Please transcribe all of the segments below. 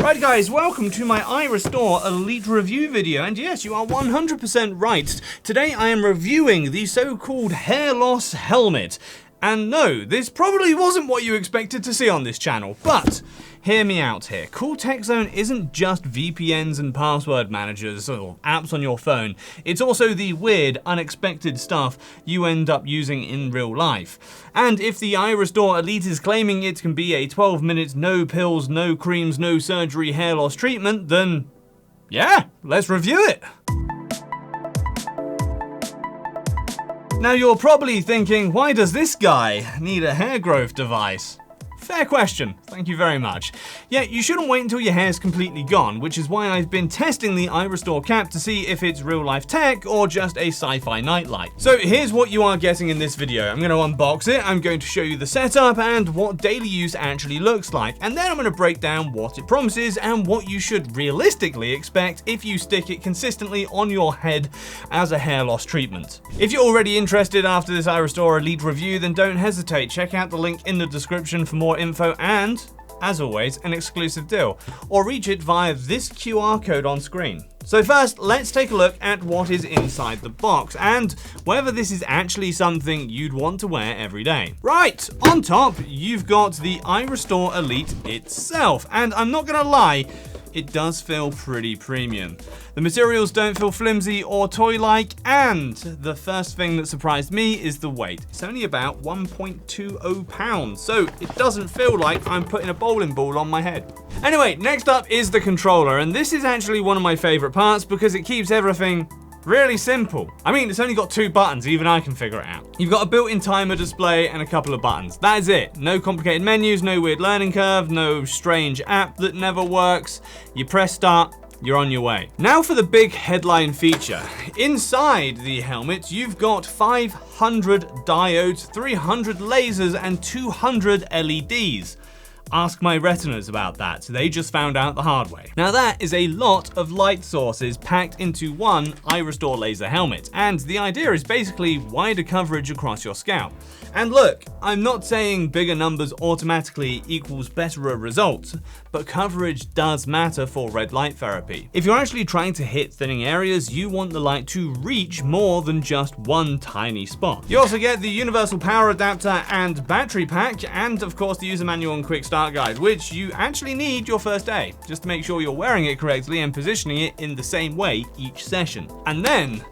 Right guys, welcome to my iRESTORE Elite review video, and yes, you are 100% right. Today I am reviewing the so-called hair loss helmet. And no, this probably wasn't what you expected to see on this channel, but hear me out here. CoolTechZone isn't just VPNs and password managers or apps on your phone. It's also the weird, unexpected stuff you end up using in real life. And if the iRESTORE Elite is claiming it can be a 12-minute no pills, no creams, no surgery hair loss treatment, then yeah, let's review it. Now you're probably thinking, why does this guy need a hair growth device? Fair question, thank you very much. Yeah, you shouldn't wait until your hair's completely gone, which is why I've been testing the iRESTORE cap to see if it's real life tech or just a sci-fi nightlight. So here's what you are getting in this video. I'm going to unbox it, I'm going to show you the setup and what daily use actually looks like, and then I'm going to break down what it promises and what you should realistically expect if you stick it consistently on your head as a hair loss treatment. If you're already interested after this iRESTORE Elite review, then don't hesitate, check out the link in the description for more info and, as always, an exclusive deal, or reach it via this QR code on screen. So first, let's take a look at what is inside the box and whether this is actually something you'd want to wear every day. Right, on top, you've got the iRESTORE Elite itself, and I'm not gonna lie, it does feel pretty premium. The materials don't feel flimsy or toy-like, and the first thing that surprised me is the weight. It's only about 1.20 pounds, so it doesn't feel like I'm putting a bowling ball on my head. Anyway, next up is the controller, and this is actually one of my favorite parts because it keeps everything really simple. I mean, it's only got 2 buttons, even I can figure it out. You've got a built-in timer display and a couple of buttons. That is it. No complicated menus, no weird learning curve, no strange app that never works. You press start, you're on your way. Now for the big headline feature. Inside the helmet, you've got 500 diodes, 300 lasers, and 200 LEDs. Ask my retinas about that, they just found out the hard way. Now that is a lot of light sources packed into one iRESTORE laser helmet, and the idea is basically wider coverage across your scalp. And look, I'm not saying bigger numbers automatically equals better results, but coverage does matter for red light therapy. If you're actually trying to hit thinning areas, you want the light to reach more than just one tiny spot. You also get the universal power adapter and battery pack, and of course the user manual and quick start guide, which you actually need your first day, just to make sure you're wearing it correctly and positioning it in the same way each session. And then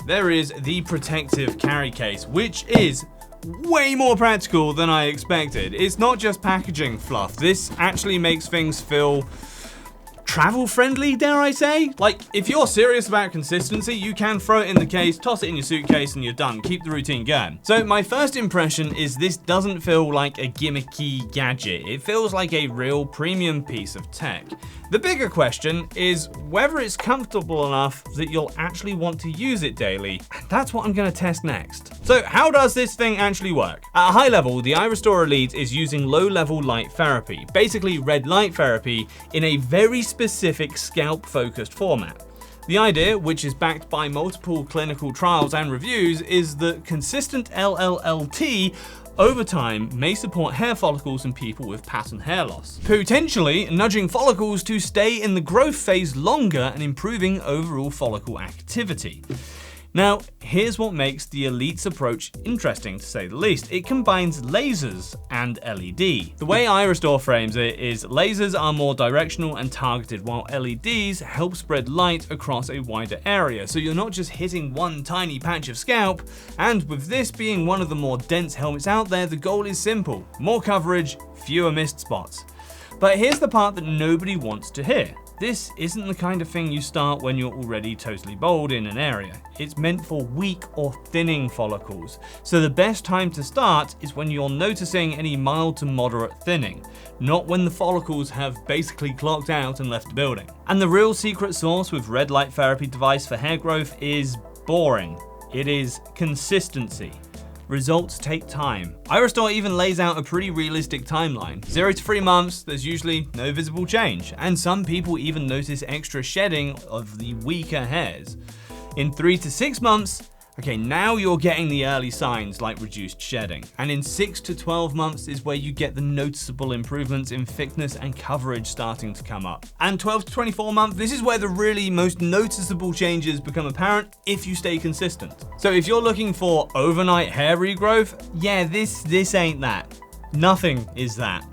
there is the protective carry case, which is way more practical than I expected. It's not just packaging fluff. This actually makes things feel travel friendly, dare I say? Like, if you're serious about consistency, you can throw it in the case, toss it in your suitcase, and you're done. Keep the routine going. So my first impression is this doesn't feel like a gimmicky gadget. It feels like a real premium piece of tech. The bigger question is whether it's comfortable enough that you'll actually want to use it daily, and that's what I'm gonna test next. So how does this thing actually work? At a high level, the iRESTORE Elite is using low-level light therapy, basically red light therapy, in a very specific scalp-focused format. The idea, which is backed by multiple clinical trials and reviews, is that consistent LLLT over time may support hair follicles in people with pattern hair loss, potentially nudging follicles to stay in the growth phase longer and improving overall follicle activity. Now, here's what makes the Elite's approach interesting, to say the least. It combines lasers and LED. The way iRESTORE frames it is lasers are more directional and targeted, while LEDs help spread light across a wider area, so you're not just hitting one tiny patch of scalp. And with this being one of the more dense helmets out there, the goal is simple: more coverage, fewer missed spots. But here's the part that nobody wants to hear. This isn't the kind of thing you start when you're already totally bald in an area. It's meant for weak or thinning follicles. So the best time to start is when you're noticing any mild to moderate thinning, not when the follicles have basically clocked out and left the building. And the real secret sauce with red light therapy device for hair growth is boring. It is consistency. Results take time. iRESTORE even lays out a pretty realistic timeline. 0 to 3 months, there's usually no visible change, and some people even notice extra shedding of the weaker hairs. In 3 to 6 months, Okay, now you're getting the early signs like reduced shedding. And in 6 to 12 months is where you get the noticeable improvements in thickness and coverage starting to come up. And 12 to 24 months, this is where the really most noticeable changes become apparent if you stay consistent. So if you're looking for overnight hair regrowth, yeah, this ain't that. Nothing is that.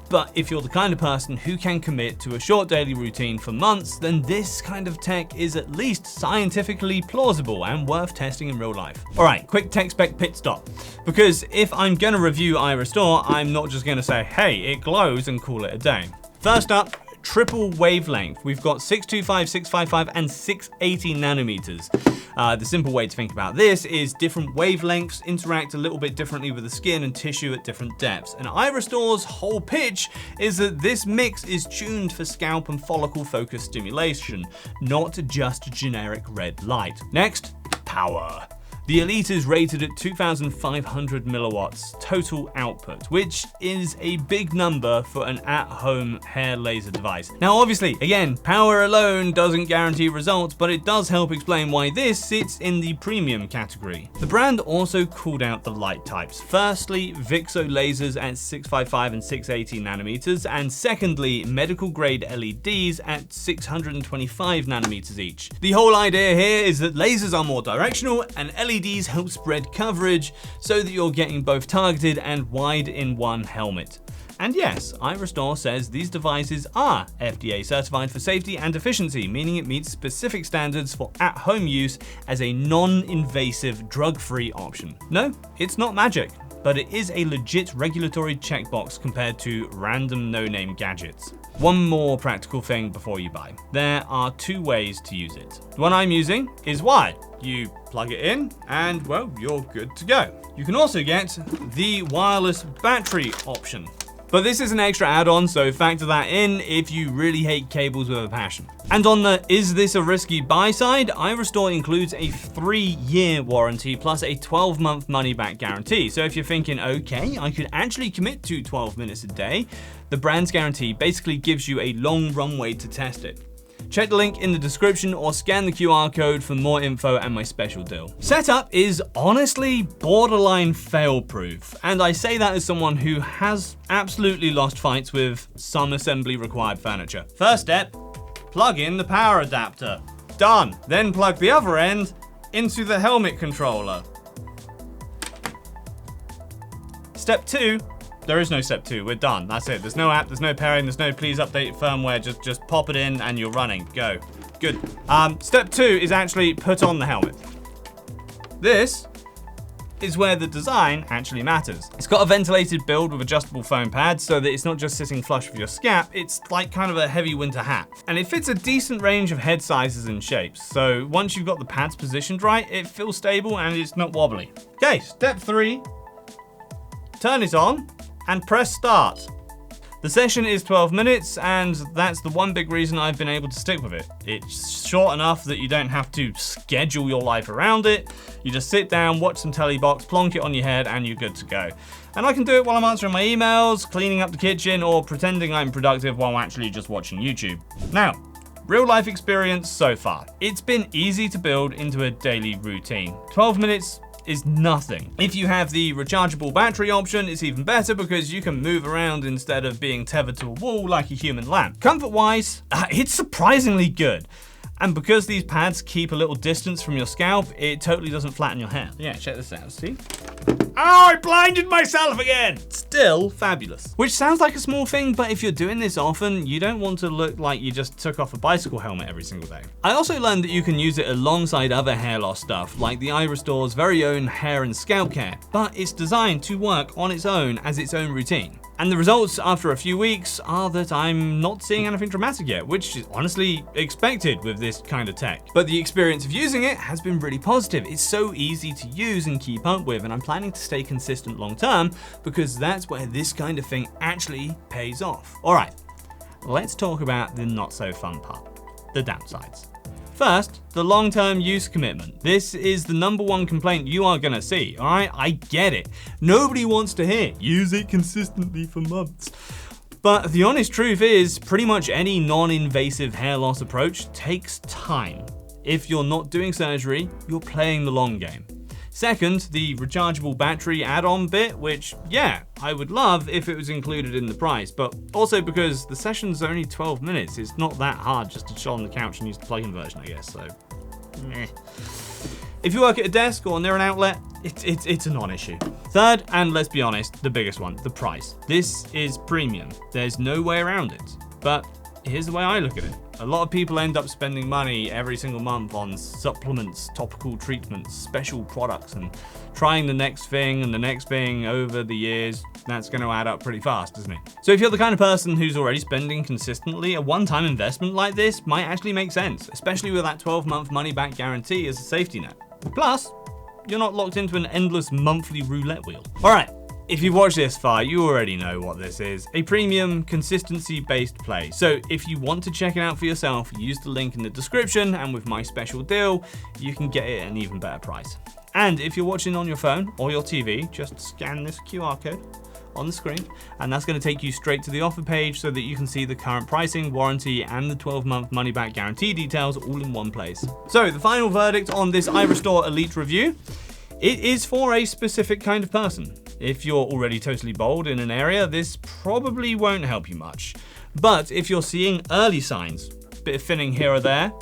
But if you're the kind of person who can commit to a short daily routine for months, then this kind of tech is at least scientifically plausible and worth testing in real life. All right, quick tech spec pit stop. Because if I'm gonna review iRESTORE, I'm not just gonna say, hey, it glows and call it a day. First up, triple wavelength. We've got 625, 655, and 680 nanometers. The simple way to think about this is different wavelengths interact a little bit differently with the skin and tissue at different depths. And iRESTORE's whole pitch is that this mix is tuned for scalp and follicle focus stimulation, not just generic red light. Next, power. The Elite is rated at 2,500 milliwatts total output, which is a big number for an at-home hair laser device. Now, obviously, again, power alone doesn't guarantee results, but it does help explain why this sits in the premium category. The brand also called out the light types. Firstly, VIXO lasers at 655 and 680 nanometers, and secondly, medical grade LEDs at 625 nanometers each. The whole idea here is that lasers are more directional and LEDs help spread coverage so that you're getting both targeted and wide in one helmet. And yes, iRESTORE says these devices are FDA certified for safety and efficiency, meaning it meets specific standards for at-home use as a non-invasive, drug-free option. No, it's not magic, but it is a legit regulatory checkbox compared to random no-name gadgets. One more practical thing before you buy. There are two ways to use it. The one I'm using is wired. You plug it in and, well, you're good to go. You can also get the wireless battery option. But this is an extra add-on, so factor that in if you really hate cables with a passion. And on the is this a risky buy side, iRESTORE includes a 3-year warranty plus a 12-month money-back guarantee. So if you're thinking, okay, I could actually commit to 12 minutes a day, the brand's guarantee basically gives you a long runway to test it. Check the link in the description or scan the QR code for more info and my special deal. Setup is honestly borderline fail-proof, and I say that as someone who has absolutely lost fights with some assembly required furniture. First step, plug in the power adapter. Done. Then plug the other end into the helmet controller. Step 2, there is no step 2, we're done, that's it. There's no app, there's no pairing, there's no please update firmware, just pop it in and you're running, go. Good. Step 2 is actually put on the helmet. This is where the design actually matters. It's got a ventilated build with adjustable foam pads so that it's not just sitting flush with your scalp, it's like kind of a heavy winter hat. And it fits a decent range of head sizes and shapes, so once you've got the pads positioned right, it feels stable and it's not wobbly. Okay, step 3, turn it on and press start. The session is 12 minutes, and that's the one big reason I've been able to stick with it. It's short enough that you don't have to schedule your life around it. You just sit down, watch some telly box, plonk it on your head, and you're good to go. And I can do it while I'm answering my emails, cleaning up the kitchen, or pretending I'm productive while actually just watching YouTube. Now, real life experience so far. It's been easy to build into a daily routine. 12 minutes is nothing. If you have the rechargeable battery option, it's even better because you can move around instead of being tethered to a wall like a human lamp. Comfort-wise, it's surprisingly good. And because these pads keep a little distance from your scalp, it totally doesn't flatten your hair. Yeah, check this out, see? Oh, I blinded myself again! Still fabulous. Which sounds like a small thing, but if you're doing this often, you don't want to look like you just took off a bicycle helmet every single day. I also learned that you can use it alongside other hair loss stuff, like the iRESTORE's very own hair and scalp care, but it's designed to work on its own as its own routine. And the results after a few weeks are that I'm not seeing anything dramatic yet, which is honestly expected with this kind of tech. But the experience of using it has been really positive. It's so easy to use and keep up with, and I'm planning to stay consistent long term because that's where this kind of thing actually pays off. All right, let's talk about the not so fun part, the downsides. First, the long-term use commitment. This is the #1 complaint you are gonna see, all right? I get it. Nobody wants to hear, use it consistently for months. But the honest truth is, pretty much any non-invasive hair loss approach takes time. If you're not doing surgery, you're playing the long game. Second, the rechargeable battery add-on bit, which, yeah, I would love if it was included in the price, but also because the session's only 12 minutes, it's not that hard just to chill on the couch and use the plug-in version, I guess, so meh. If you work at a desk or near an outlet, it's a non-issue. Third, and let's be honest, the biggest one, the price. This is premium. There's no way around it. But here's the way I look at it. A lot of people end up spending money every single month on supplements, topical treatments, special products, and trying the next thing and the next thing over the years. That's going to add up pretty fast, isn't it? So if you're the kind of person who's already spending consistently, a one-time investment like this might actually make sense, especially with that 12-month money-back guarantee as a safety net. Plus, you're not locked into an endless monthly roulette wheel. All right. If you've watched this far, you already know what this is. A premium, consistency-based play. So if you want to check it out for yourself, use the link in the description, and with my special deal, you can get it at an even better price. And if you're watching on your phone or your TV, just scan this QR code on the screen, and that's going to take you straight to the offer page so that you can see the current pricing, warranty, and the 12-month money-back guarantee details all in one place. So the final verdict on this iRESTORE Elite review, it is for a specific kind of person. If you're already totally bald in an area, this probably won't help you much. But if you're seeing early signs, a bit of thinning here or there,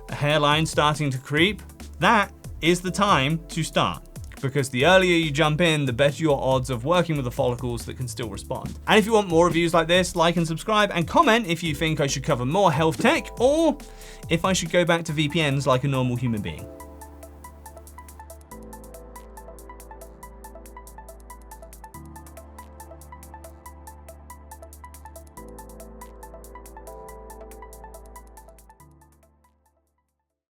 a hairline starting to creep, that is the time to start. Because the earlier you jump in, the better your odds of working with the follicles that can still respond. And if you want more reviews like this, like and subscribe, and comment if you think I should cover more health tech, or if I should go back to VPNs like a normal human being.